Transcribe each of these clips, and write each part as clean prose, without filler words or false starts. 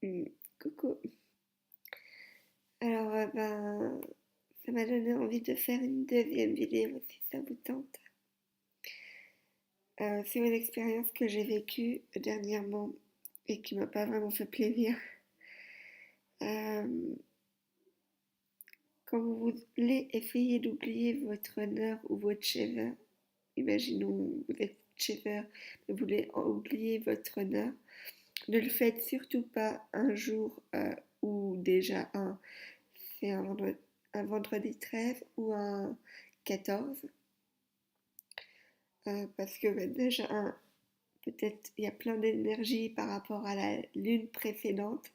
Hmm, coucou. Alors, ça m'a donné envie de faire une deuxième vidéo si ça vous tente. C'est une expérience que j'ai vécue dernièrement et qui m'a pas vraiment fait plaisir. Euh, Quand vous voulez essayer d'oublier votre honneur ou votre shaver, imaginons vous êtes shaver, mais vous voulez oublier votre honneur, ne le faites surtout pas un jour ou déjà c'est un vendredi 13 ou un 14, parce que déjà, peut-être il y a plein d'énergie par rapport à la lune précédente,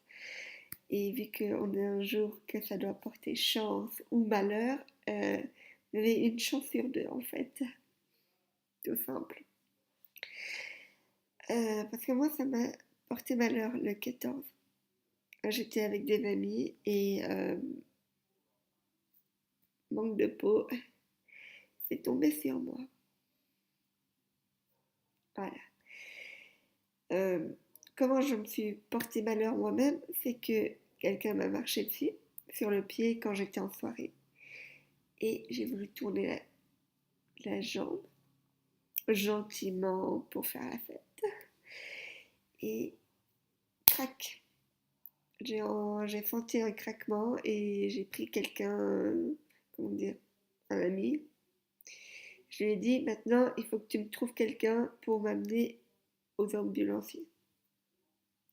et vu qu'on est un jour que ça doit porter chance ou malheur, vous avez une chance sur deux en fait, tout simple. Parce que moi, ça m'a porté malheur le 14. J'étais avec des amis et manque de peau, c'est tombé sur moi. Voilà. Euh, Comment je me suis porté malheur moi-même, c'est que quelqu'un m'a marché dessus, sur le pied quand j'étais en soirée. Et j'ai voulu tourner la jambe gentiment pour faire la fête. Et crac, j'ai senti un craquement et j'ai pris quelqu'un, comment dire, un ami. Je lui ai dit, maintenant, il faut que tu me trouves quelqu'un pour m'amener aux ambulanciers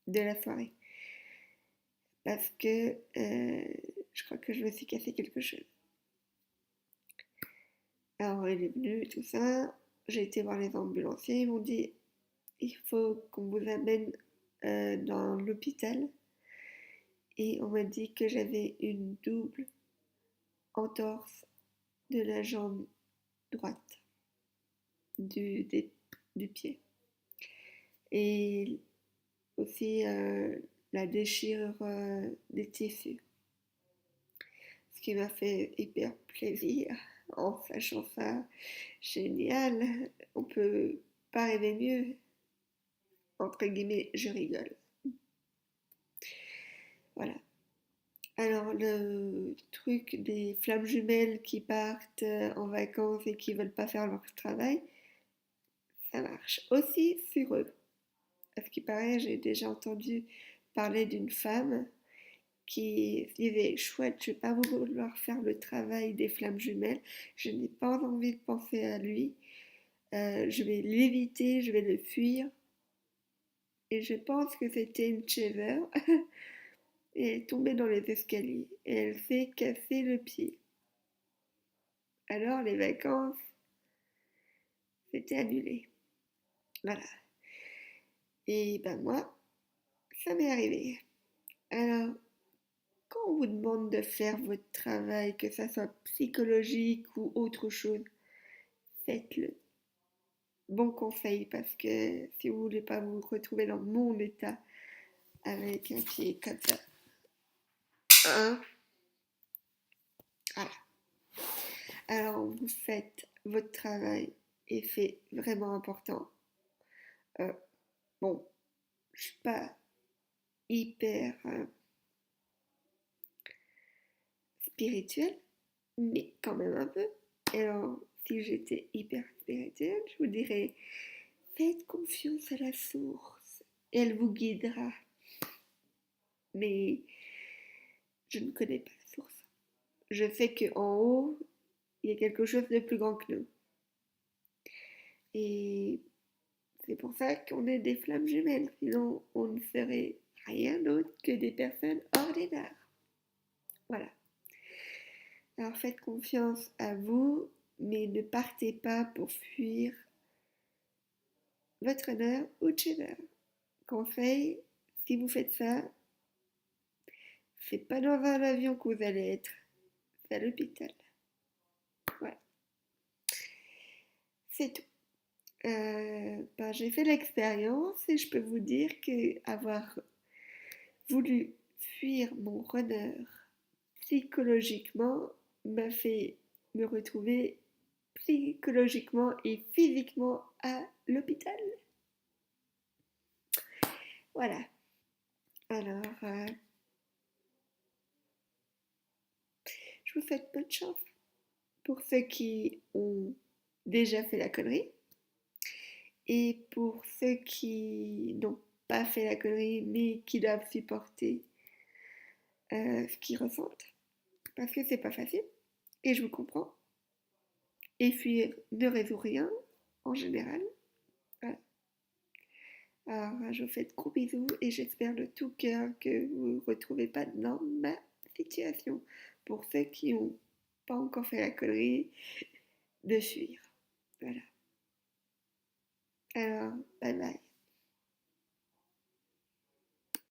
de la soirée. Parce que je crois que je me suis cassé quelque chose. Alors il est venu, tout ça. J'ai été voir les ambulanciers. Ils m'ont dit il faut qu'on vous amène dans l'hôpital. Et on m'a dit que j'avais une double entorse de la jambe droite du, des- du pied. Et aussi la déchirure des tissus. Ce qui m'a fait hyper plaisir en sachant ça. Génial, on peut pas rêver mieux. Entre guillemets, je rigole. Voilà. Alors, le truc des flammes jumelles qui partent en vacances et qui veulent pas faire leur travail, ça marche aussi sur eux. À ce qui paraît, j'ai déjà entendu parler d'une femme qui disait chouette, je vais pas vouloir faire le travail des flammes jumelles, je n'ai pas envie de penser à lui, je vais l'éviter, je vais le fuir. Et je pense que c'était une chever. Et elle est tombée dans les escaliers et elle s'est cassé le pied. Alors les vacances, c'était annulé. Voilà. Et ben moi, ça m'est arrivé. Alors, quand on vous demande de faire votre travail, que ça soit psychologique ou autre chose, faites-le. Bon conseil, parce que si vous voulez pas vous retrouver dans mon état avec un pied comme ça, hein, voilà. Alors vous faites votre travail et c'est vraiment important. Euh, bon, je suis pas hyper spirituelle, mais quand même un peu. Et alors, si j'étais hyper spirituelle, je vous dirais, faites confiance à la source, et elle vous guidera. Mais je ne connais pas la source. Je sais qu'en haut, il y a quelque chose de plus grand que nous. Et c'est pour ça qu'on est des flammes jumelles, sinon on ne serait rien d'autre que des personnes ordinaires. Voilà. Alors faites confiance à vous, mais ne partez pas pour fuir votre honneur ou cheddar. Conseil, si vous faites ça, c'est pas dans un avion que vous allez être, c'est à l'hôpital. Voilà, c'est tout. J'ai fait l'expérience et je peux vous dire que avoir voulu fuir mon honneur psychologiquement m'a fait me retrouver psychologiquement et physiquement à l'hôpital. Voilà. Alors, je vous souhaite bonne chance pour ceux qui ont déjà fait la connerie et pour ceux qui n'ont pas fait la connerie mais qui doivent supporter ce qu'ils ressentent parce que c'est pas facile et je vous comprends. Et fuir ne résout rien en général. Voilà. Alors, je vous fais de gros bisous et j'espère de tout cœur que vous ne vous retrouvez pas dans ma situation. Pour ceux qui n'ont pas encore fait la connerie, de fuir. Voilà. Alors, bye bye.